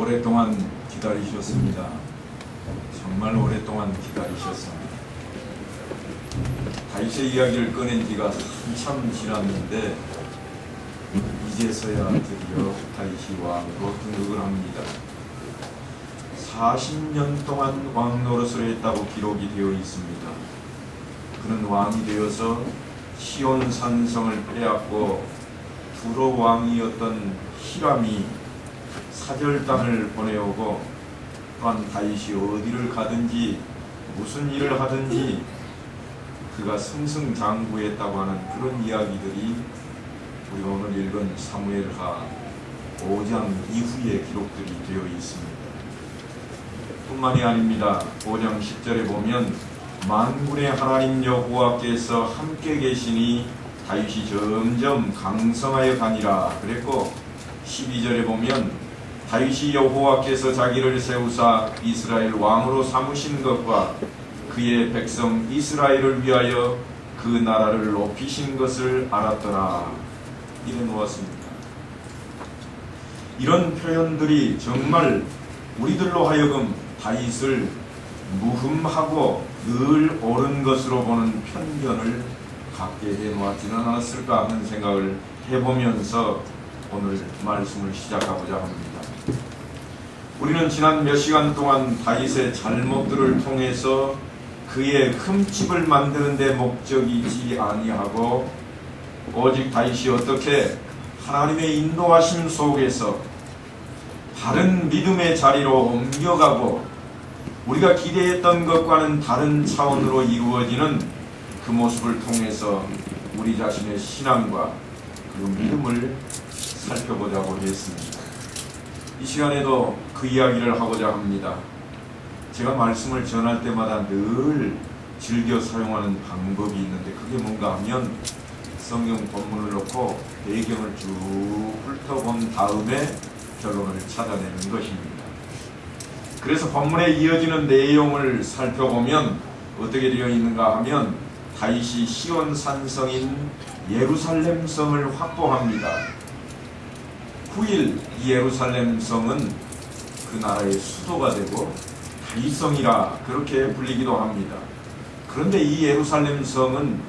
오랫동안 기다리셨습니다. 정말 오랫동안 기다리셨습니다. 다윗의 이야기를 꺼낸 지가 한참 지났는데 이제서야 드디어 다윗이 왕으로 등극을 합니다. 40년 동안 왕 노릇을 했다고 기록이 되어 있습니다. 그는 왕이 되어서 시온 산성을 빼앗고 두로 왕이었던 히람이 사절단을 보내오고 또한 다윗이 어디를 가든지 무슨 일을 하든지 그가 승승장구했다고 하는 그런 이야기들이 우리가 오늘 읽은 사무엘하 5장 이후의 기록들이 되어 있습니다. 뿐만이 아닙니다. 5장 10절에 보면 만군의 하나님 여호와께서 함께 계시니 다윗이 점점 강성하여 가니라 그랬고, 12절에 보면 다윗이 여호와께서 자기를 세우사 이스라엘 왕으로 삼으신 것과 그의 백성 이스라엘을 위하여 그 나라를 높이신 것을 알았더라 이래 놓았습니다. 이런 표현들이 정말 우리들로 하여금 다윗을 무흠하고 늘 옳은 것으로 보는 편견을 갖게 해놓았지는 않았을까 하는 생각을 해보면서 오늘 말씀을 시작하고자 합니다. 우리는 지난 몇 시간 동안 다윗의 잘못들을 통해서 그의 흠집을 만드는 데 목적이지 아니하고 오직 다윗이 어떻게 하나님의 인도하심 속에서 다른 믿음의 자리로 옮겨가고 우리가 기대했던 것과는 다른 차원으로 이루어지는 그 모습을 통해서 우리 자신의 신앙과 그 믿음을 살펴보자고 했습니다. 이 시간에도 그 이야기를 하고자 합니다. 제가 말씀을 전할 때마다 늘 즐겨 사용하는 방법이 있는데 그게 뭔가 하면 성경 본문을 놓고 배경을 쭉 훑어본 다음에 결론을 찾아내는 것입니다. 그래서 본문에 이어지는 내용을 살펴보면 어떻게 되어 있는가 하면 다윗이 시온 산성인 예루살렘 성을 확보합니다. 9일 이 예루살렘 성은 그 나라의 수도가 되고 다윗성이라 그렇게 불리기도 합니다. 그런데 이 예루살렘 성은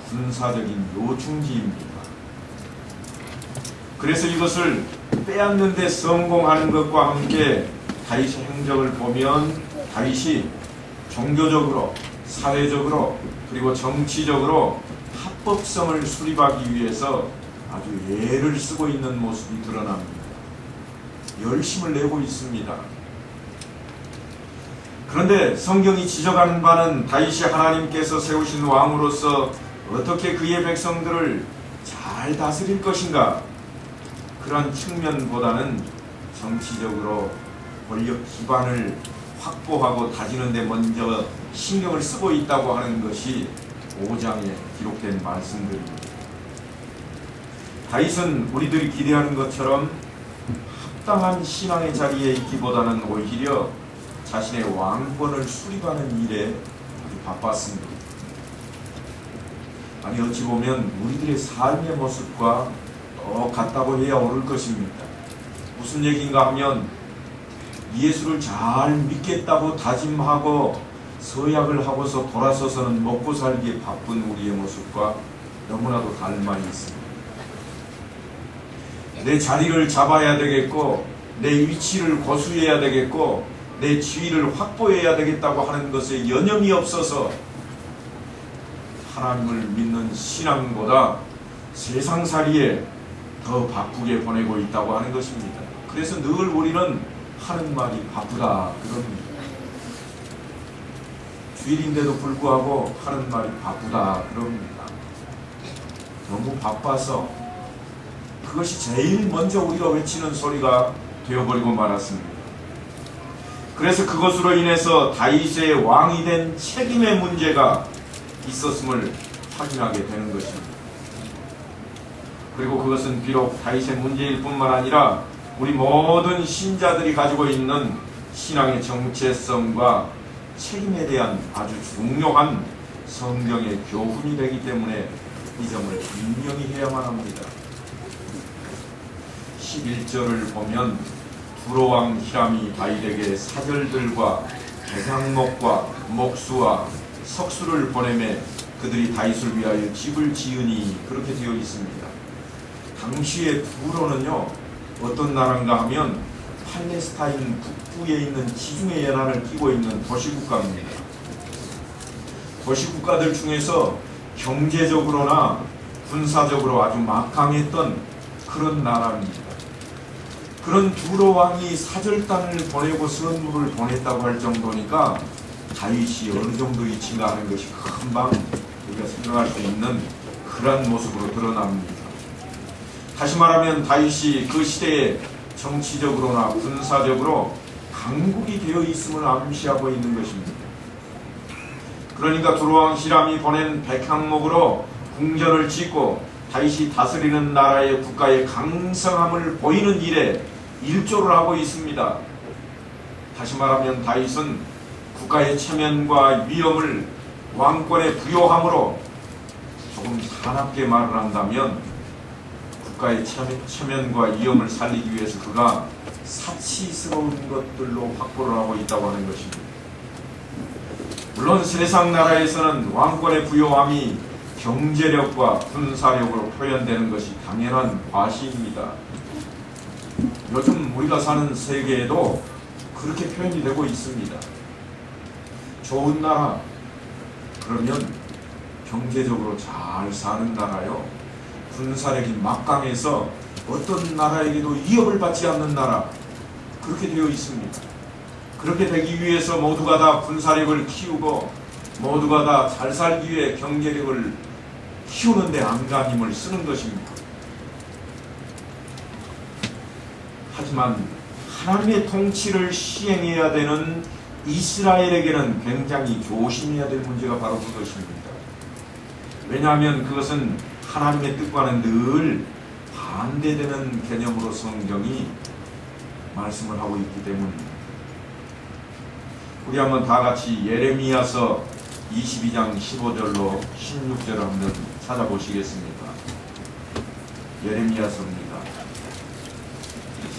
군사적인 요충지입니다. 그래서 이것을 빼앗는 데 성공하는 것과 함께 다윗의 행적을 보면 다윗이 종교적으로, 사회적으로, 그리고 정치적으로 합법성을 수립하기 위해서 아주 애를 쓰고 있는 모습이 드러납니다. 열심을 내고 있습니다. 그런데 성경이 지적하는 바는 다윗이 하나님께서 세우신 왕으로서 어떻게 그의 백성들을 잘 다스릴 것인가, 그런 측면보다는 정치적으로 권력 기반을 확보하고 다지는 데 먼저 신경을 쓰고 있다고 하는 것이 5장에 기록된 말씀들입니다. 다윗은 우리들이 기대하는 것처럼 합당한 신앙의 자리에 있기보다는 오히려 자신의 왕권을 수립하는 일에 아주 바빴습니다. 아니 어찌 보면 우리들의 삶의 모습과 똑같다고 해야 옳을 것입니다. 무슨 얘기인가 하면 예수를 잘 믿겠다고 다짐하고 서약을 하고서 돌아서서는 먹고 살기에 바쁜 우리의 모습과 너무나도 닮아 있습니다. 내 자리를 잡아야 되겠고 내 위치를 고수해야 되겠고 내 지위를 확보해야 되겠다고 하는 것에 여념이 없어서 하나님을 믿는 신앙보다 세상살이에 더 바쁘게 보내고 있다고 하는 것입니다. 그래서 늘 우리는 하는 말이 바쁘다 그럽니다. 주일인데도 불구하고 하는 말이 바쁘다 그럽니다. 너무 바빠서 그것이 제일 먼저 우리가 외치는 소리가 되어버리고 말았습니다. 그래서 그것으로 인해서 다윗의 왕이 된 책임의 문제가 있었음을 확인하게 되는 것입니다. 그리고 그것은 비록 다윗의 문제일 뿐만 아니라 우리 모든 신자들이 가지고 있는 신앙의 정체성과 책임에 대한 아주 중요한 성경의 교훈이 되기 때문에 이 점을 분명히 해야만 합니다. 11절을 보면 두로왕 히람이 다윗에게 사절들과 백향목과 목수와 석수를 보내매 그들이 다윗을 위하여 집을 지으니, 그렇게 되어 있습니다. 당시의 두로는요, 어떤 나라인가 하면 팔레스타인 북부에 있는 지중해 연안을 끼고 있는 도시국가입니다. 도시국가들 중에서 경제적으로나 군사적으로 아주 막강했던 그런 나라입니다. 그런 두로 왕이 사절단을 보내고 선물을 보냈다고 할 정도니까 다윗이 어느 정도 위치인가 하는 것이 금방 우리가 생각할 수 있는 그런 모습으로 드러납니다. 다시 말하면 다윗이 그 시대에 정치적으로나 군사적으로 강국이 되어 있음을 암시하고 있는 것입니다. 그러니까 두로왕 히람이 보낸 백향목으로 궁전을 짓고 다윗이 다스리는 나라의 국가의 강성함을 보이는 일에 일조를 하고 있습니다. 다시 말하면 다윗은 국가의 체면과 위엄을 왕권에 부여함으로, 조금 사납게 말을 한다면 국가의 체면과 위엄을 살리기 위해서 그가 사치스러운 것들로 확보를 하고 있다고 하는 것입니다. 물론 세상 나라에서는 왕권의 부여함이 경제력과 군사력으로 표현되는 것이 당연한 과시입니다. 요즘 우리가 사는 세계에도 그렇게 표현이 되고 있습니다. 좋은 나라, 그러면 경제적으로 잘 사는 나라요, 군사력이 막강해서 어떤 나라에게도 위협을 받지 않는 나라, 그렇게 되어 있습니다. 그렇게 되기 위해서 모두가 다 군사력을 키우고 모두가 다 잘 살기 위해 경제력을 키우는 데 안간힘을 쓰는 것입니다. 하지만 하나님의 통치를 시행해야 되는 이스라엘에게는 굉장히 조심해야 될 문제가 바로 그것입니다. 왜냐하면 그것은 하나님의 뜻과는 늘 반대되는 개념으로 성경이 말씀을 하고 있기 때문입니다. 우리 한번 다 같이 예레미야서 22장 15절로 16절을 한번 찾아보시겠습니다. 예레미야서입니다.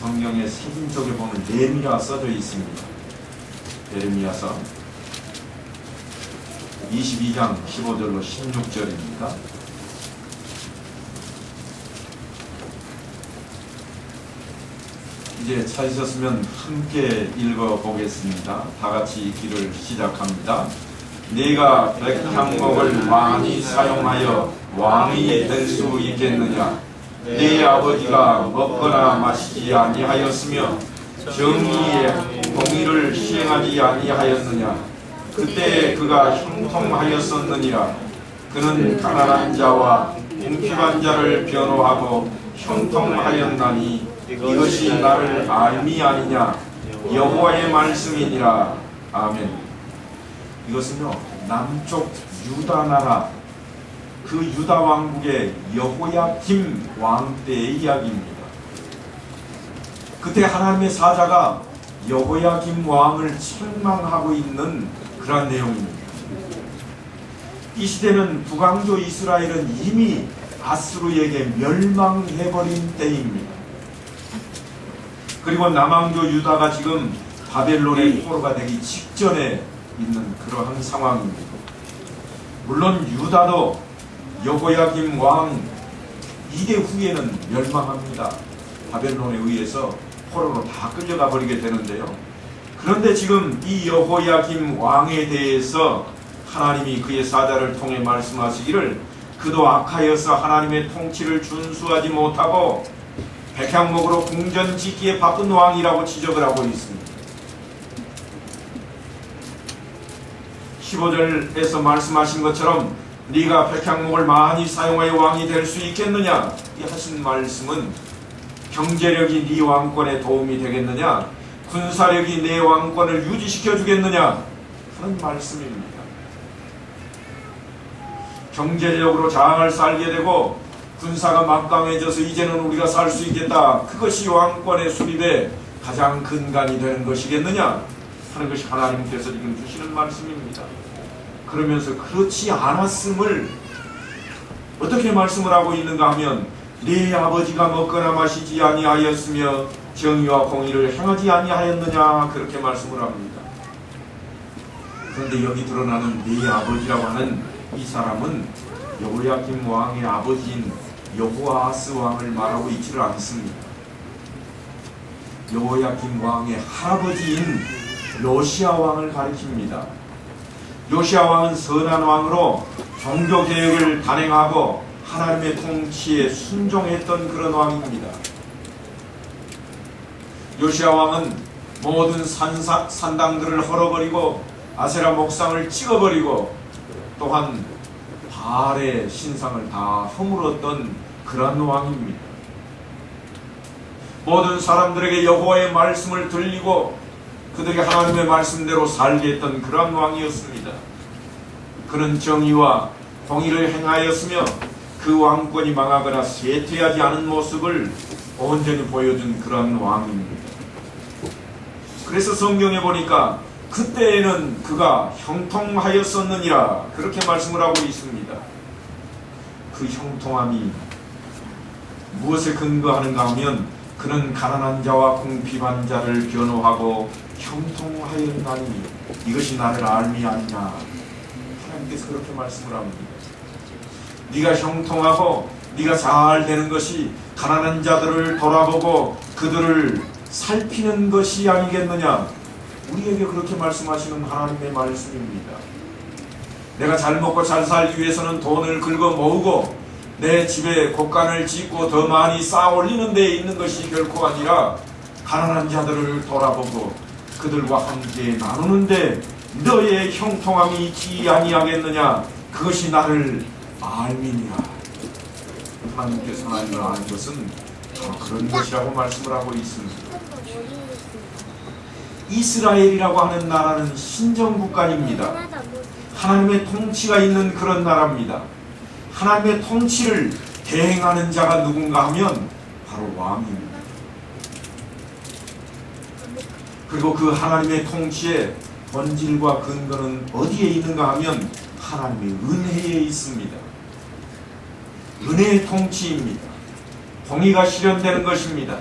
성경의 세긴 쪽에 보면 예미라 써져 있습니다. 예레미야서 22장 15절로 16절입니다. 이제 찾으셨으면 함께 읽어보겠습니다. 다같이 읽기를 시작합니다. 네가 백향목을 많이 사용하여 왕이 될 수 있겠느냐? 네 아버지가 먹거나 마시지 아니하였으며 정의의 공의를 시행하지 아니하였느냐? 그때 그가 형통하였었느니라. 그는 가난한 자와 궁핍한 자를 변호하고 형통하였나니 이것이 나를 알미 아니냐? 여호와의 말씀이니라. 아멘. 이것은요, 남쪽 유다 나라, 그 유다 왕국의 여호야김 왕 때의 이야기입니다. 그때 하나님의 사자가 여호야김 왕을 책망하고 있는 그런 내용입니다. 이 시대는 북왕조 이스라엘은 이미 아수르에게 멸망해버린 때입니다. 그리고 남왕조 유다가 지금 바벨론의 포로가 되기 직전에 있는 그러한 상황입니다. 물론 유다도 여호야김 왕 2대 후에는 멸망합니다. 바벨론에 의해서 포로로 다 끌려가 버리게 되는데요. 그런데 지금 이 여호야김 왕에 대해서 하나님이 그의 사자를 통해 말씀하시기를 그도 악하여서 하나님의 통치를 준수하지 못하고 백향목으로 궁전 짓기에 바쁜 왕이라고 지적을 하고 있습니다. 15절에서 말씀하신 것처럼 네가 백향목을 많이 사용하여 왕이 될 수 있겠느냐? 이 하신 말씀은 경제력이 네 왕권에 도움이 되겠느냐? 군사력이 내 왕권을 유지시켜 주겠느냐? 하는 말씀입니다. 경제력으로 잘 살게 되고 군사가 막강해져서 이제는 우리가 살 수 있겠다. 그것이 왕권의 수립의 가장 근간이 되는 것이겠느냐? 하는 것이 하나님께서 지금 주시는 말씀입니다. 그러면서 그렇지 않았음을 어떻게 말씀을 하고 있는가 하면 네 아버지가 먹거나 마시지 아니하였으며 정의와 공의를 행하지 아니하였느냐 그렇게 말씀을 합니다. 그런데 여기 드러나는 네 아버지라고 하는 이 사람은 여호야김 왕의 아버지인 여호아스 왕을 말하고 있지를 않습니다. 여호야김 왕의 할아버지인 요시야 왕을 가리킵니다. 요시야 왕은 선한 왕으로 종교개혁을 단행하고 하나님의 통치에 순종했던 그런 왕입니다. 요시야 왕은 모든 산당들을 헐어버리고 아세라 목상을 찍어버리고 또한 바알의 신상을 다 허물었던 그런 왕입니다. 모든 사람들에게 여호와의 말씀을 들리고 그들이 하나님의 말씀대로 살게 했던 그런 왕이었습니다. 그는 정의와 공의를 행하였으며 그 왕권이 망하거나 쇠퇴하지 않은 모습을 온전히 보여준 그런 왕입니다. 그래서 성경에 보니까 그때에는 그가 형통하였었느니라 그렇게 말씀을 하고 있습니다. 그 형통함이 무엇에 근거하는가 하면 그는 가난한 자와 궁핍한 자를 변호하고 형통하였나니 이것이 나를 알미 아니냐. 하나님께서 그렇게 말씀을 합니다. 네가 형통하고 네가 잘 되는 것이 가난한 자들을 돌아보고 그들을 살피는 것이 아니겠느냐. 우리에게 그렇게 말씀하시는 하나님의 말씀입니다. 내가 잘 먹고 잘 살기 위해서는 돈을 긁어 모으고 내 집에 곳간을 짓고 더 많이 쌓아 올리는 데 있는 것이 결코 아니라 가난한 자들을 돌아보고 그들과 함께 나누는데 너의 형통함이 있지 아니하겠느냐. 그것이 나를 알미니라. 하나님께서 하나님을 아는 것은 바로 그런 것이라고 말씀을 하고 있습니다. 이스라엘이라고 하는 나라는 신정국가입니다. 하나님의 통치가 있는 그런 나라입니다. 하나님의 통치를 대행하는 자가 누군가 하면 바로 왕입니다. 그리고 그 하나님의 통치의 본질과 근거는 어디에 있는가 하면 하나님의 은혜에 있습니다. 은혜의 통치입니다. 공의가 실현되는 것입니다.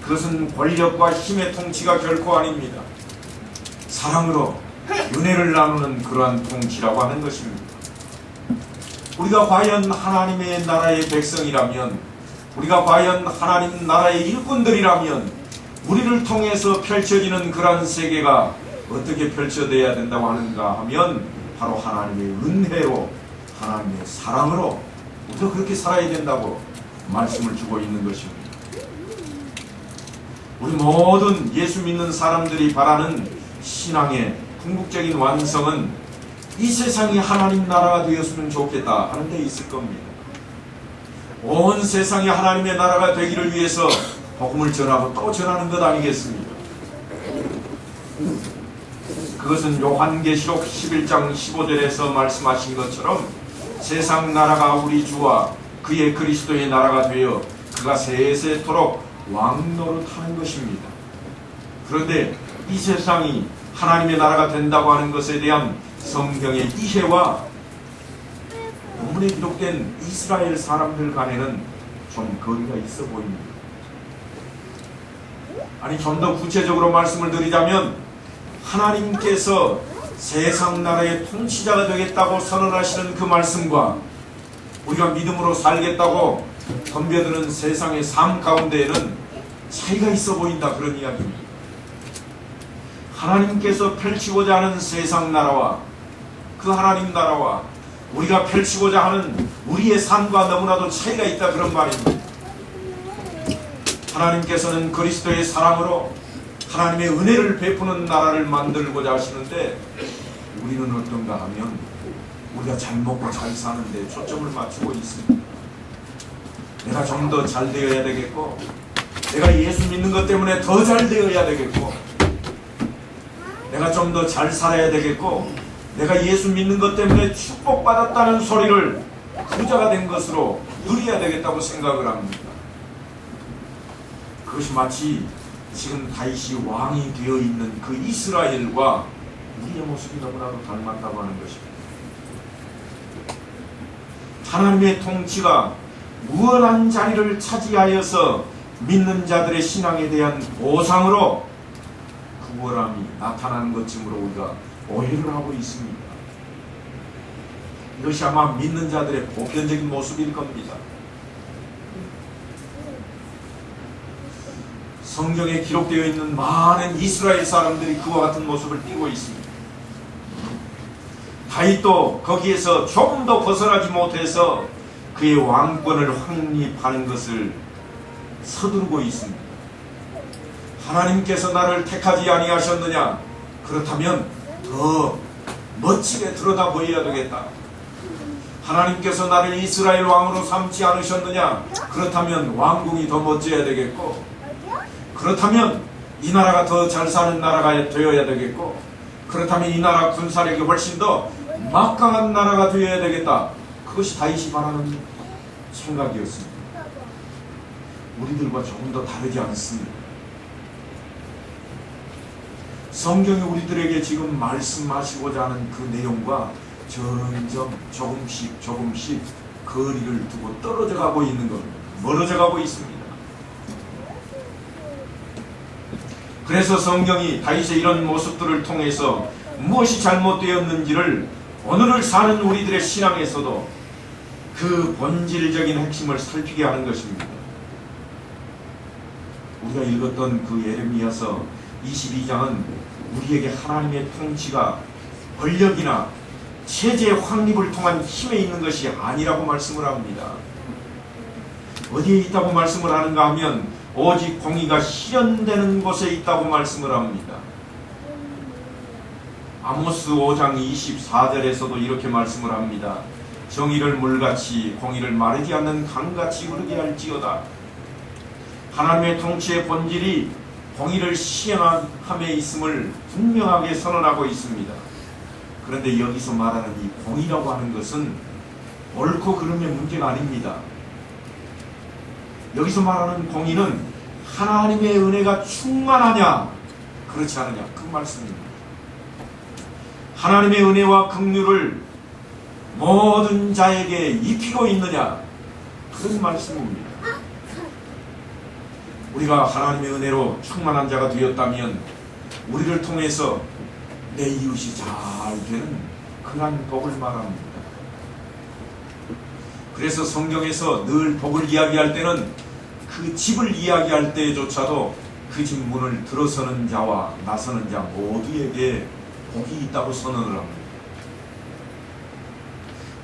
그것은 권력과 힘의 통치가 결코 아닙니다. 사랑으로 은혜를 나누는 그러한 통치라고 하는 것입니다. 우리가 과연 하나님의 나라의 백성이라면, 우리가 과연 하나님 나라의 일꾼들이라면 우리를 통해서 펼쳐지는 그러한 세계가 어떻게 펼쳐져야 된다고 하는가 하면 바로 하나님의 은혜로, 하나님의 사랑으로 우리가 그렇게 살아야 된다고 말씀을 주고 있는 것입니다. 우리 모든 예수 믿는 사람들이 바라는 신앙의 궁극적인 완성은 이 세상이 하나님 나라가 되었으면 좋겠다 하는 데 있을 겁니다. 온 세상이 하나님의 나라가 되기를 위해서 복음을 전하고 또 전하는 것 아니겠습니까? 그것은 요한계시록 11장 15절에서 말씀하신 것처럼 세상 나라가 우리 주와 그의 그리스도의 나라가 되어 그가 세세토록 왕노릇하는 것입니다. 그런데 이 세상이 하나님의 나라가 된다고 하는 것에 대한 성경의 이해와 본문에 기록된 이스라엘 사람들 간에는 좀 거리가 있어 보입니다. 아니, 좀 더 구체적으로 말씀을 드리자면 하나님께서 세상 나라의 통치자가 되겠다고 선언하시는 그 말씀과 우리가 믿음으로 살겠다고 덤벼드는 세상의 삶 가운데에는 차이가 있어 보인다, 그런 이야기입니다. 하나님께서 펼치고자 하는 세상 나라와 그 하나님 나라와 우리가 펼치고자 하는 우리의 삶과 너무나도 차이가 있다, 그런 말입니다. 하나님께서는 그리스도의 사랑으로 하나님의 은혜를 베푸는 나라를 만들고자 하시는데 우리는 어떤가 하면 우리가 잘 먹고 잘 사는데 초점을 맞추고 있습니다. 내가 좀 더 잘 되어야 되겠고, 내가 예수 믿는 것 때문에 더 잘 되어야 되겠고, 내가 좀 더 잘 살아야 되겠고, 내가 예수 믿는 것 때문에 축복받았다는 소리를 부자가 된 것으로 누려야 되겠다고 생각을 합니다. 그것이 마치 지금 다윗이 왕이 되어 있는 그 이스라엘과 우리의 모습이 너무나도 닮았다고 하는 것입니다. 하나님의 통치가 무한한 자리를 차지하여서 믿는 자들의 신앙에 대한 보상으로 구원함이 나타나는 것쯤으로 우리가 오해를 하고 있습니다. 이것이 아마 믿는 자들의 보편적인 모습일 겁니다. 성경에 기록되어 있는 많은 이스라엘 사람들이 그와 같은 모습을 띠고 있습니다. 다윗도 거기에서 조금 더 벗어나지 못해서 그의 왕권을 확립하는 것을 서두르고 있습니다. 하나님께서 나를 택하지 아니하셨느냐? 그렇다면 더 멋지게 들여다 보여야 되겠다. 하나님께서 나를 이스라엘 왕으로 삼지 않으셨느냐? 그렇다면 왕궁이 더 멋져야 되겠고, 그렇다면 이 나라가 더 잘 사는 나라가 되어야 되겠고, 그렇다면 이 나라 군사력이 훨씬 더 막강한 나라가 되어야 되겠다. 그것이 다윗이 바라는 생각이었습니다. 우리들과 조금 더 다르지 않습니다. 성경이 우리들에게 지금 말씀하시고자 하는 그 내용과 점점 조금씩 거리를 두고 떨어져 가고 있는 겁니다. 멀어져 가고 있습니다. 그래서 성경이 다윗의 이런 모습들을 통해서 무엇이 잘못되었는지를 오늘을 사는 우리들의 신앙에서도 그 본질적인 핵심을 살피게 하는 것입니다. 우리가 읽었던 그 예레미야서 22장은 우리에게 하나님의 통치가 권력이나 체제 확립을 통한 힘에 있는 것이 아니라고 말씀을 합니다. 어디에 있다고 말씀을 하는가 하면 오직 공의가 실현되는 곳에 있다고 말씀을 합니다. 아모스 5장 24절에서도 이렇게 말씀을 합니다. 정의를 물같이 공의를 마르지 않는 강같이 흐르게 할지어다. 하나님의 통치의 본질이 공의를 시행함에 있음을 분명하게 선언하고 있습니다. 그런데 여기서 말하는 이 공의라고 하는 것은 옳고 그름의 문제가 아닙니다. 여기서 말하는 공의는 하나님의 은혜가 충만하냐 그렇지 않느냐 그 말씀입니다. 하나님의 은혜와 긍휼을 모든 자에게 입히고 있느냐 그런 말씀입니다. 우리가 하나님의 은혜로 충만한 자가 되었다면 우리를 통해서 내 이웃이 잘 되는 그러한 복을 말합니다. 그래서 성경에서 늘 복을 이야기할 때는 그 집을 이야기할 때조차도 그 집 문을 들어서는 자와 나서는 자 모두에게 복이 있다고 선언을 합니다.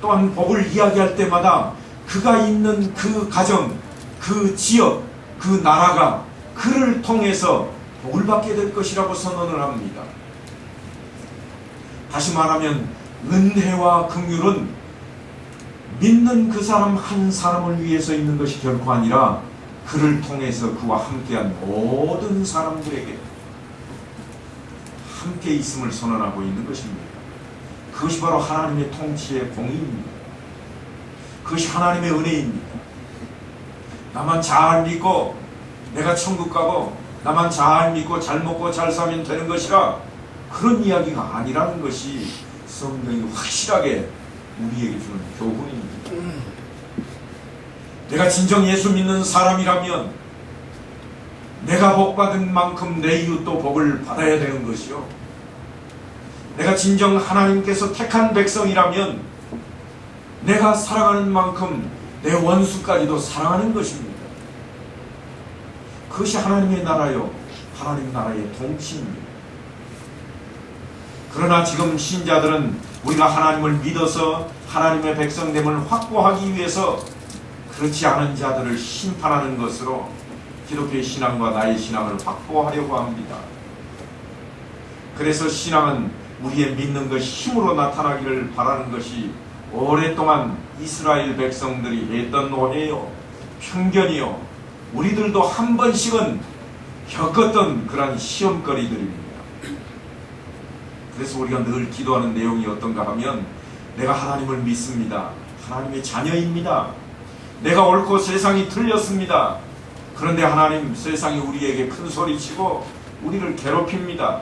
또한 복을 이야기할 때마다 그가 있는 그 가정, 그 지역, 그 나라가 그를 통해서 복을 받게 될 것이라고 선언을 합니다. 다시 말하면 은혜와 긍휼은 믿는 그 사람 한 사람을 위해서 있는 것이 결코 아니라 그를 통해서 그와 함께한 모든 사람들에게 함께 있음을 선언하고 있는 것입니다. 그것이 바로 하나님의 통치의 공의입니다. 그것이 하나님의 은혜입니다. 나만 잘 믿고 내가 천국 가고 나만 잘 믿고 잘 먹고 잘 살면 되는 것이라 그런 이야기가 아니라는 것이 성경이 확실하게 우리에게 주는 교훈입니다. 내가 진정 예수 믿는 사람이라면 내가 복받은 만큼 내 이웃도 복을 받아야 되는 것이요. 내가 진정 하나님께서 택한 백성이라면 내가 사랑하는 만큼 내 원수까지도 사랑하는 것입니다. 그것이 하나님의 나라요, 하나님 나라의 통치입니다. 그러나 지금 신자들은 우리가 하나님을 믿어서 하나님의 백성됨을 확보하기 위해서 그렇지 않은 자들을 심판하는 것으로 기독교의 신앙과 나의 신앙을 확보하려고 합니다. 그래서 신앙은 우리의 믿는 것이 힘으로 나타나기를 바라는 것이 오랫동안 이스라엘 백성들이 했던 오해요, 편견이요, 우리들도 한 번씩은 겪었던 그런 시험거리들입니다. 그래서 우리가 늘 기도하는 내용이 어떤가 하면 내가 하나님을 믿습니다. 하나님의 자녀입니다. 내가 옳고 세상이 틀렸습니다. 그런데 하나님, 세상이 우리에게 큰 소리치고 우리를 괴롭힙니다.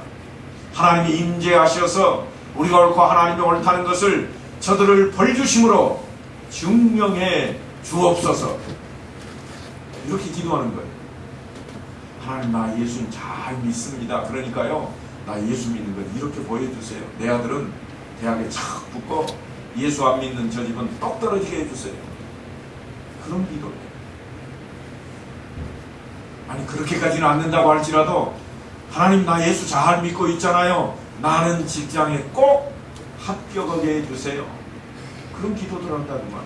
하나님이 임재하셔서 우리가 옳고 하나님이 옳다는 것을 저들을 벌주심으로 증명해 주옵소서. 이렇게 기도하는 거예요. 하나님 나 예수는 잘 믿습니다. 그러니까요 나 예수 믿는 걸 이렇게 보여주세요. 내 아들은 대학에 착 붙고 예수 안 믿는 저 집은 똑 떨어지게 해주세요. 그런 기도예요. 아니 그렇게까지는 안 된다고 할지라도 하나님 나 예수 잘 믿고 있잖아요. 나는 직장에 꼭 합격하게 해주세요. 그런 기도들 한다는 말.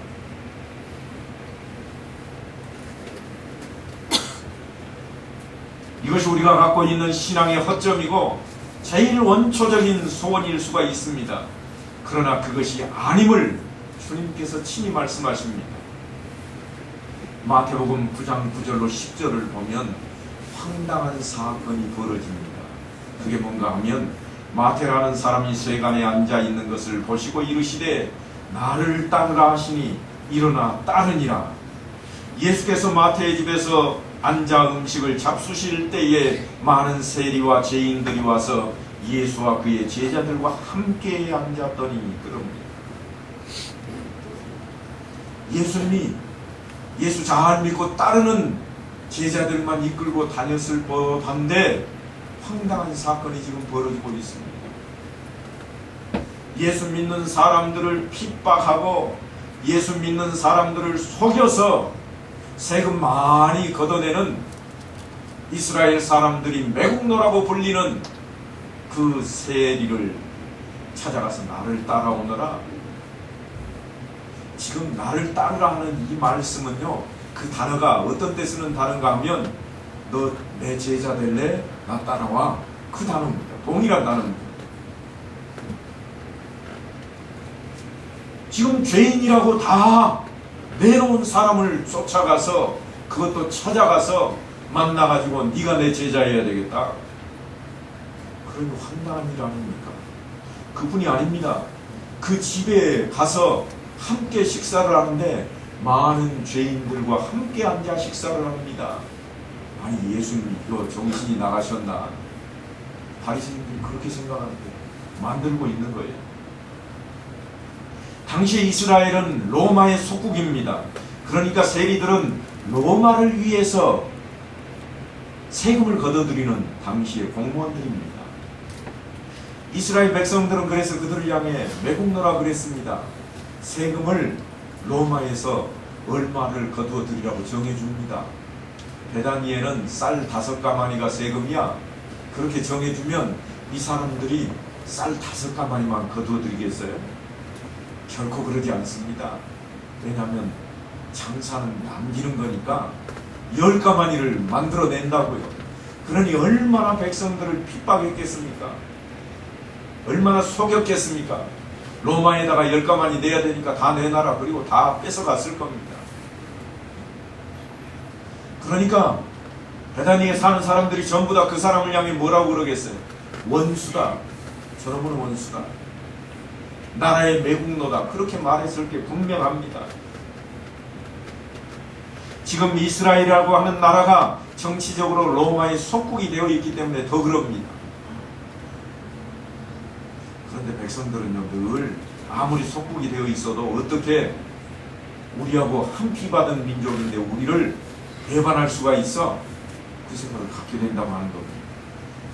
이것이 우리가 갖고 있는 신앙의 허점이고 제일 원초적인 소원일 수가 있습니다. 그러나 그것이 아님을 주님께서 친히 말씀하십니다. 마태복음 9장 9절로 10절을 보면 황당한 사건이 벌어집니다. 그게 뭔가 하면 마태라는 사람이 세간에 앉아 있는 것을 보시고 이르시되 나를 따르라 하시니 일어나 따르니라. 예수께서 마태의 집에서 앉아 음식을 잡수실 때에 많은 세리와 죄인들이 와서 예수와 그의 제자들과 함께 앉았더니 그럽니다. 예수님이 예수 잘 믿고 따르는 제자들만 이끌고 다녔을 법한데 황당한 사건이 지금 벌어지고 있습니다. 예수 믿는 사람들을 핍박하고 예수 믿는 사람들을 속여서 세금 많이 걷어내는 이스라엘 사람들이 매국노라고 불리는 그 세리를 찾아가서 나를 따라오너라. 지금 나를 따르라 하는 이 말씀은요, 그 단어가 어떤 때 쓰는 단어인가 하면 너 내 제자 될래? 나 따라와. 그 단어입니다. 동일한 단어입니다. 지금 죄인이라고 다 내놓은 사람을 쫓아가서 그것도 찾아가서 만나가지고 네가 내 제자여야 되겠다. 그런 황당한 일 아닙니까? 그분이 아닙니다. 그 집에 가서 함께 식사를 하는데 많은 죄인들과 함께 앉아 식사를 합니다. 아니 예수님 이거 정신이 나가셨나? 바리새인들이 그렇게 생각하는데 만들고 있는 거예요. 당시 이스라엘은 로마의 속국입니다. 그러니까 세리들은 로마를 위해서 세금을 걷어들이는 당시의 공무원들입니다. 이스라엘 백성들은 그래서 그들을 향해 매국노라 그랬습니다. 세금을 로마에서 얼마를 거두어들이라고 정해줍니다. 베다니에는 쌀 5가마니가 세금이야. 그렇게 정해주면 이 사람들이 쌀 5가마니만 거두어들이겠어요? 결코 그러지 않습니다. 왜냐하면 장사는 남기는 거니까 10가마니를 만들어낸다고요. 그러니 얼마나 백성들을 핍박했겠습니까? 얼마나 속였겠습니까? 로마에다가 10가마니 내야 되니까 다 내놔라. 그리고 다 뺏어갔을 겁니다. 그러니까 베다니에 사는 사람들이 전부 다 그 사람을 향해 뭐라고 그러겠어요? 원수다. 저놈은 원수다. 나라의 매국노다. 그렇게 말했을 게 분명합니다. 지금 이스라엘이라고 하는 나라가 정치적으로 로마의 속국이 되어 있기 때문에 더 그럽니다. 그런데 백성들은요, 늘 아무리 속국이 되어 있어도 어떻게 우리하고 한 피 받은 민족인데 우리를 배반할 수가 있어? 그 생각을 갖게 된다고 하는 겁니다.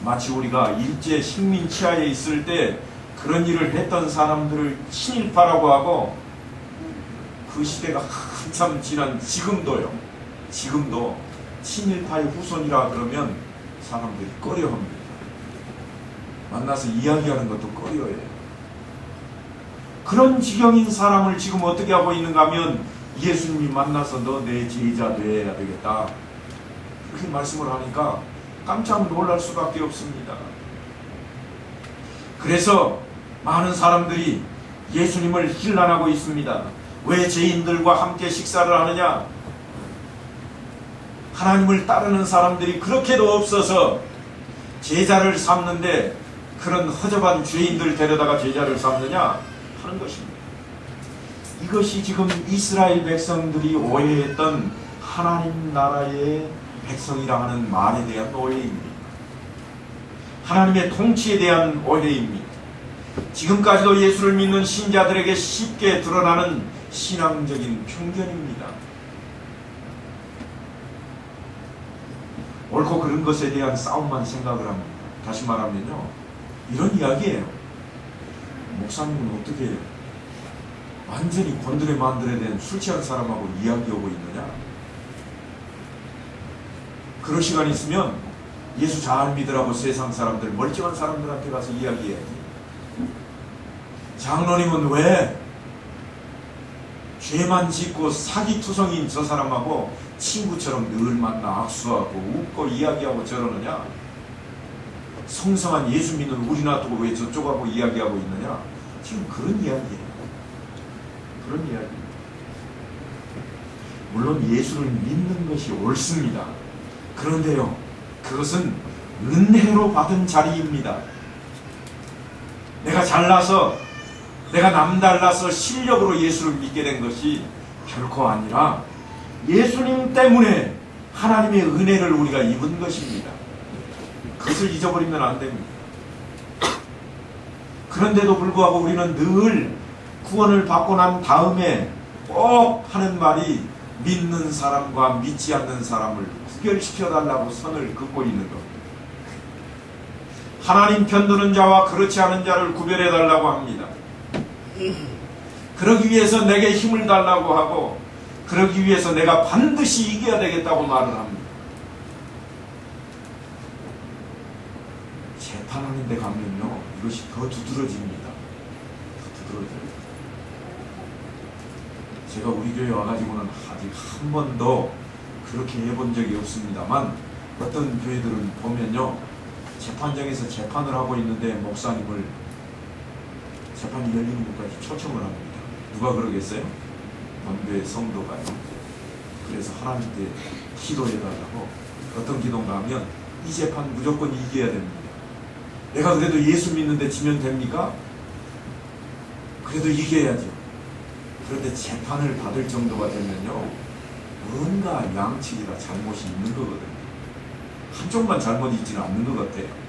마치 우리가 일제 식민 치하에 있을 때 그런 일을 했던 사람들을 친일파라고 하고 그 시대가 한참 지난 지금도요. 지금도 친일파의 후손이라 그러면 사람들이 꺼려합니다. 만나서 이야기하는 것도 꺼려해요. 그런 지경인 사람을 지금 어떻게 하고 있는가 하면 예수님이 만나서 너 내 제자 돼야 되겠다. 그렇게 말씀을 하니까 깜짝 놀랄 수밖에 없습니다. 그래서 많은 사람들이 예수님을 힐난하고 있습니다. 왜 죄인들과 함께 식사를 하느냐? 하나님을 따르는 사람들이 그렇게도 없어서 제자를 삼는데 그런 허접한 죄인들 데려다가 제자를 삼느냐 하는 것입니다. 이것이 지금 이스라엘 백성들이 오해했던 하나님 나라의 백성이라 하는 말에 대한 오해입니다. 하나님의 통치에 대한 오해입니다. 지금까지도 예수를 믿는 신자들에게 쉽게 드러나는 신앙적인 편견입니다. 옳고 그른 것에 대한 싸움만 생각을 합니다. 다시 말하면요, 이런 이야기예요. 목사님은 어떻게 완전히 곤드레 만드레 된 술 취한 사람하고 이야기하고 있느냐? 그런 시간이 있으면 예수 잘 믿으라고 세상 사람들, 멀쩡한 사람들한테 가서 이야기해야지. 장로님은 왜 죄만 짓고 사기투성인 저 사람하고 친구처럼 늘 만나 악수하고 웃고 이야기하고 저러느냐? 성성한 예수 믿는 우리나 두고 왜 저쪽하고 이야기하고 있느냐? 지금 그런 이야기예요. 그런 이야기입니다. 물론 예수를 믿는 것이 옳습니다. 그런데요, 그것은 은혜로 받은 자리입니다. 내가 잘나서, 내가 남달라서 실력으로 예수를 믿게 된 것이 결코 아니라 예수님 때문에 하나님의 은혜를 우리가 입은 것입니다. 그것을 잊어버리면 안 됩니다. 그런데도 불구하고 우리는 늘 구원을 받고 난 다음에 꼭 하는 말이 믿는 사람과 믿지 않는 사람을 구별시켜달라고 선을 긋고 있는 겁니다. 하나님 편드는 자와 그렇지 않은 자를 구별해달라고 합니다. 그러기 위해서 내게 힘을 달라고 하고, 그러기 위해서 내가 반드시 이겨야 되겠다고 말을 합니다. 재판하는 데 가면요, 이것이 더 두드러집니다. 더 두드러져요. 제가 우리 교회 와가지고는 아직 한 번도 그렇게 해본 적이 없습니다만, 어떤 교회들은 보면요, 재판장에서 재판을 하고 있는데 목사님을 재판이 열리는 것까지 초청을 합니다. 누가 그러겠어요? 본교의 성도가요. 그래서 하나님께 기도해달라고. 어떤 기도인가 하면 이 재판 무조건 이겨야 됩니다. 내가 그래도 예수 믿는데 지면 됩니까? 그래도 이겨야죠. 그런데 재판을 받을 정도가 되면요, 뭔가 양측이라 잘못이 있는 거거든요. 한쪽만 잘못이 있지는 않는 것 같아요.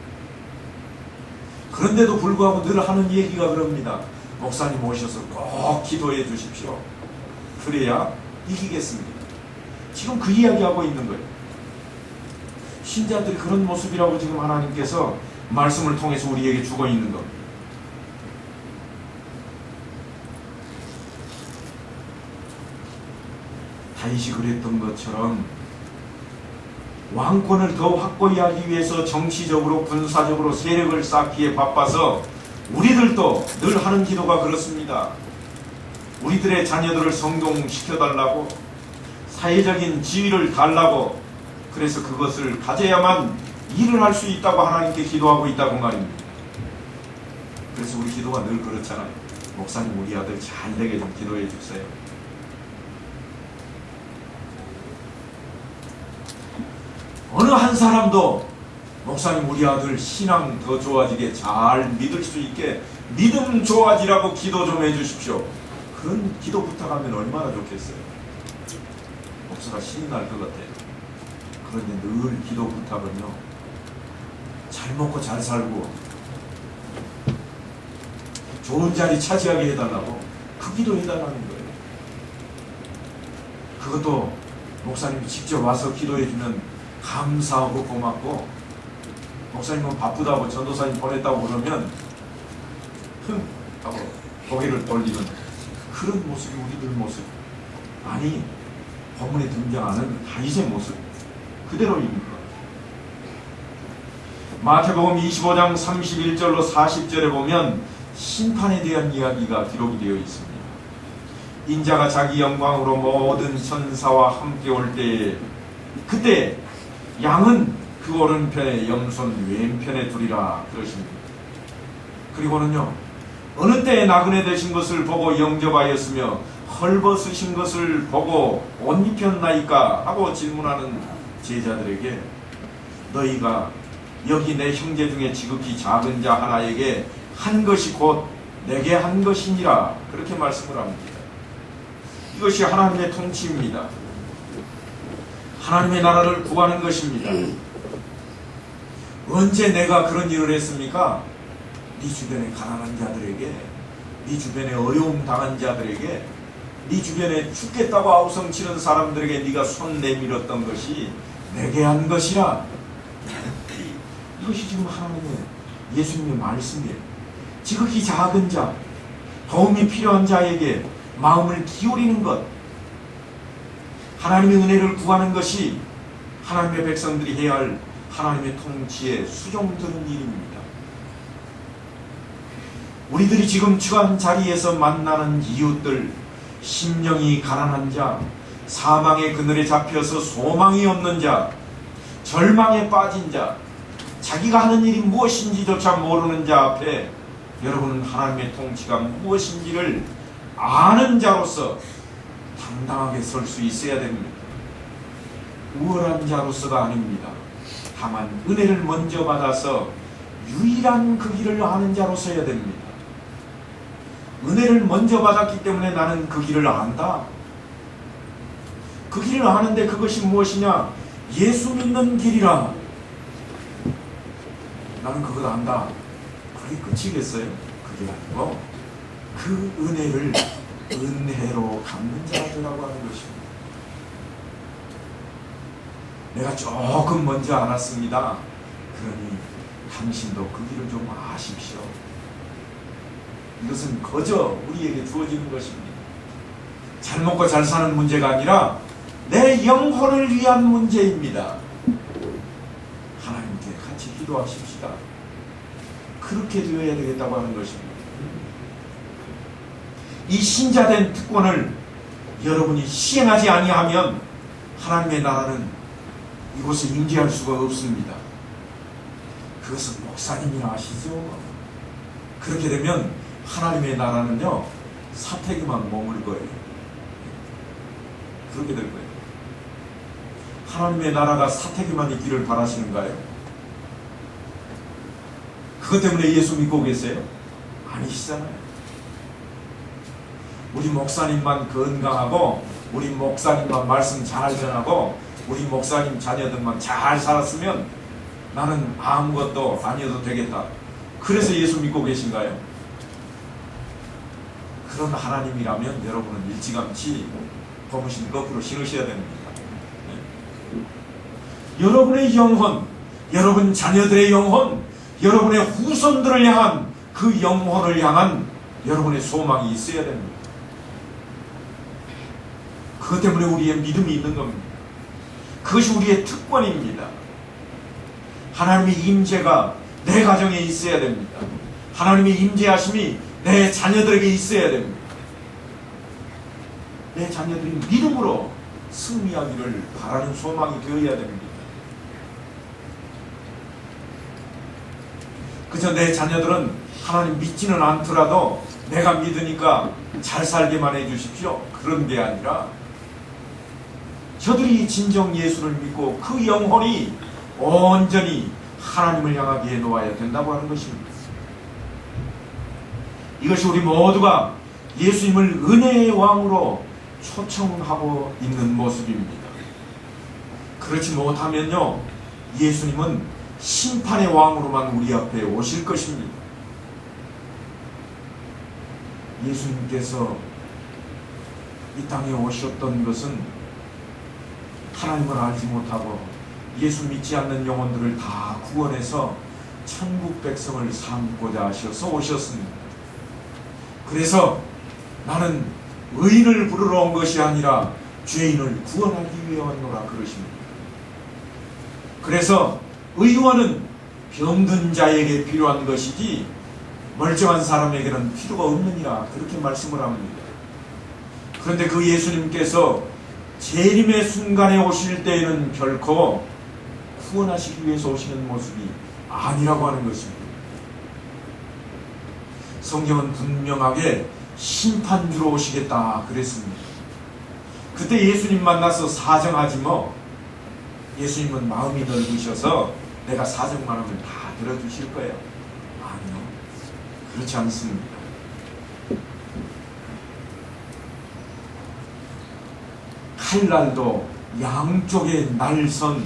그런데도 불구하고 늘 하는 얘기가 그럽니다. 목사님 오셔서 꼭 기도해 주십시오. 그래야 이기겠습니다. 지금 그 이야기하고 있는 거예요. 신자들이 그런 모습이라고 지금 하나님께서 말씀을 통해서 우리에게 주고 있는 겁니다. 다윗이 그랬던 것처럼 왕권을 더 확고히 하기 위해서 정치적으로 군사적으로 세력을 쌓기에 바빠서 우리들도 늘 하는 기도가 그렇습니다. 우리들의 자녀들을 성공시켜달라고, 사회적인 지위를 달라고, 그래서 그것을 가져야만 일을 할 수 있다고 하나님께 기도하고 있다고 말입니다. 그래서 우리 기도가 늘 그렇잖아요. 목사님 우리 아들 잘 되게 좀 기도해 주세요. 어느 한 사람도 목사님 우리 아들 신앙 더 좋아지게 잘 믿을 수 있게 믿음 좋아지라고 기도 좀 해주십시오. 그런 기도 부탁하면 얼마나 좋겠어요. 목사가 신이 날 것 같아요. 그런데 늘 기도 부탁은요, 잘 먹고 잘 살고 좋은 자리 차지하게 해달라고, 그 기도 해달라는 거예요. 그것도 목사님이 직접 와서 기도해주면 감사하고 고맙고, 목사님은 바쁘다고 전도사님 보냈다고 그러면 흥 하고 고개를 돌리는 그런 모습이 우리들 모습. 아니, 본문에 등장하는 다윗의 모습 그대로입니다. 마태복음 25장 31절로 40절에 보면 심판에 대한 이야기가 기록이 되어 있습니다. 인자가 자기 영광으로 모든 천사와 함께 올 때에, 그때 양은 그 오른편에 염손 왼편에 두리라 그러십니다. 그리고는요, 어느 때에 나그네 되신 것을 보고 영접하였으며 헐벗으신 것을 보고 옷 입혔나이까 하고 질문하는 제자들에게, 너희가 여기 내 형제 중에 지극히 작은 자 하나에게 한 것이 곧 내게 한 것이니라, 그렇게 말씀을 합니다. 이것이 하나님의 통치입니다. 하나님의 나라를 구하는 것입니다. 언제 내가 그런 일을 했습니까? 네 주변의 가난한 자들에게, 네 주변에 어려움 당한 자들에게, 네 주변에 죽겠다고 아우성치는 사람들에게 네가 손 내밀었던 것이 내게 한 것이라, 이것이 지금 하나님의 예수님의 말씀이에요. 지극히 작은 자, 도움이 필요한 자에게 마음을 기울이는 것, 하나님의 은혜를 구하는 것이 하나님의 백성들이 해야 할 하나님의 통치에 수종드는 일입니다. 우리들이 지금 처한 자리에서 만나는 이웃들, 심령이 가난한 자, 사망의 그늘에 잡혀서 소망이 없는 자, 절망에 빠진 자, 자기가 하는 일이 무엇인지조차 모르는 자 앞에 여러분은 하나님의 통치가 무엇인지를 아는 자로서 당당하게 설 수 있어야 됩니다. 우월한 자로서가 아닙니다. 다만 은혜를 먼저 받아서 유일한 그 길을 아는 자로서야 됩니다. 은혜를 먼저 받았기 때문에 나는 그 길을 안다. 그 길을 아는데 그것이 무엇이냐? 예수 믿는 길이라. 나는 그걸 안다. 그게 끝이겠어요? 그게 아니고 그 은혜를 은혜로 갚는 자들이라고 하는 것입니다. 내가 조금 먼저 알았습니다. 그러니 당신도 그 길을 좀 아십시오. 이것은 거저 우리에게 주어지는 것입니다. 잘 먹고 잘 사는 문제가 아니라 내 영혼을 위한 문제입니다. 하나님께 같이 기도하십시다. 그렇게 되어야 되겠다고 하는 것입니다. 이 신자된 특권을 여러분이 시행하지 아니하면 하나님의 나라는 이곳에 임재할 수가 없습니다. 그것은 목사님이나 아시죠? 그렇게 되면 하나님의 나라는요, 사택에만 머물 거예요. 그렇게 될 거예요. 하나님의 나라가 사택에만 있기를 바라시는가요? 그것 때문에 예수 믿고 계세요? 아니시잖아요. 우리 목사님만 건강하고 우리 목사님만 말씀 잘 전하고 우리 목사님 자녀들만 잘 살았으면 나는 아무것도 아니어도 되겠다. 그래서 예수 믿고 계신가요? 그런 하나님이라면 여러분은 일찌감치 고무신 거꾸로 신으셔야 됩니다. 네? 여러분의 영혼, 여러분 자녀들의 영혼, 여러분의 후손들을 향한 그 영혼을 향한 여러분의 소망이 있어야 됩니다. 그것 때문에 우리의 믿음이 있는 겁니다. 그것이 우리의 특권입니다. 하나님의 임재가 내 가정에 있어야 됩니다. 하나님의 임재하심이 내 자녀들에게 있어야 됩니다. 내 자녀들이 믿음으로 승리하기를 바라는 소망이 되어야 됩니다. 그저 내 자녀들은 하나님 믿지는 않더라도 내가 믿으니까 잘 살게만 해주십시오. 그런 게 아니라 저들이 진정 예수를 믿고 그 영혼이 온전히 하나님을 향하게 해놓아야 된다고 하는 것입니다. 이것이 우리 모두가 예수님을 은혜의 왕으로 초청하고 있는 모습입니다. 그렇지 못하면요, 예수님은 심판의 왕으로만 우리 앞에 오실 것입니다. 예수님께서 이 땅에 오셨던 것은 하나님을 알지 못하고 예수 믿지 않는 영혼들을 다 구원해서 천국 백성을 삼고자 하셔서 오셨습니다. 그래서 나는 의인을 부르러 온 것이 아니라 죄인을 구원하기 위해 왔노라 그러십니다. 그래서 의원은 병든 자에게 필요한 것이지 멀쩡한 사람에게는 필요가 없느니라 그렇게 말씀을 합니다. 그런데 그 예수님께서 재림의 순간에 오실 때에는 결코 구원하시기 위해서 오시는 모습이 아니라고 하는 것입니다. 성경은 분명하게 심판주로 오시겠다 그랬습니다. 그때 예수님 만나서 사정하지 뭐. 예수님은 마음이 넓으셔서 내가 사정만 하면 다 들어주실 거예요. 아니요, 그렇지 않습니다. 칼날도 양쪽에 날선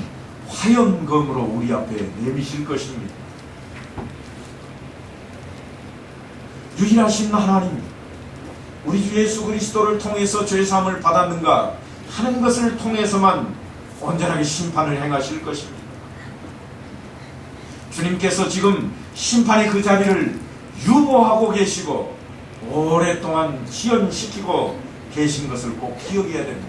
화염검으로 우리 앞에 내미실 것입니다. 유일하신 하나님, 우리 주 예수 그리스도를 통해서 죄사함을 받았는가 하는 것을 통해서만 온전하게 심판을 행하실 것입니다. 주님께서 지금 심판의 그 자리를 유보하고 계시고 오랫동안 지연시키고 계신 것을 꼭 기억해야 됩니다.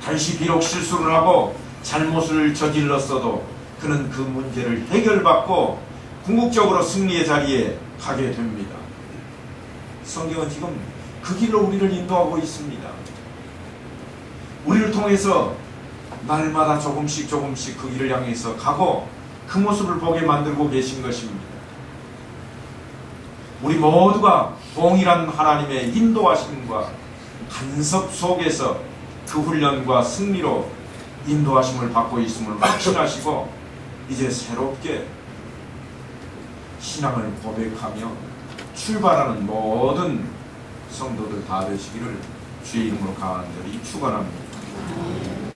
당시 비록 실수를 하고 잘못을 저질렀어도 그는 그 문제를 해결받고 궁극적으로 승리의 자리에 가게 됩니다. 성경은 지금 그 길로 우리를 인도하고 있습니다. 우리를 통해서 날마다 조금씩 그 길을 향해서 가고 그 모습을 보게 만들고 계신 것입니다. 우리 모두가 동일한 하나님의 인도하심과 간섭 속에서 그 훈련과 승리로 인도하심을 받고 있음을 확신하시고 이제 새롭게 신앙을 고백하며 출발하는 모든 성도들 다 되시기를 주의 이름으로 간절히 축원합니다.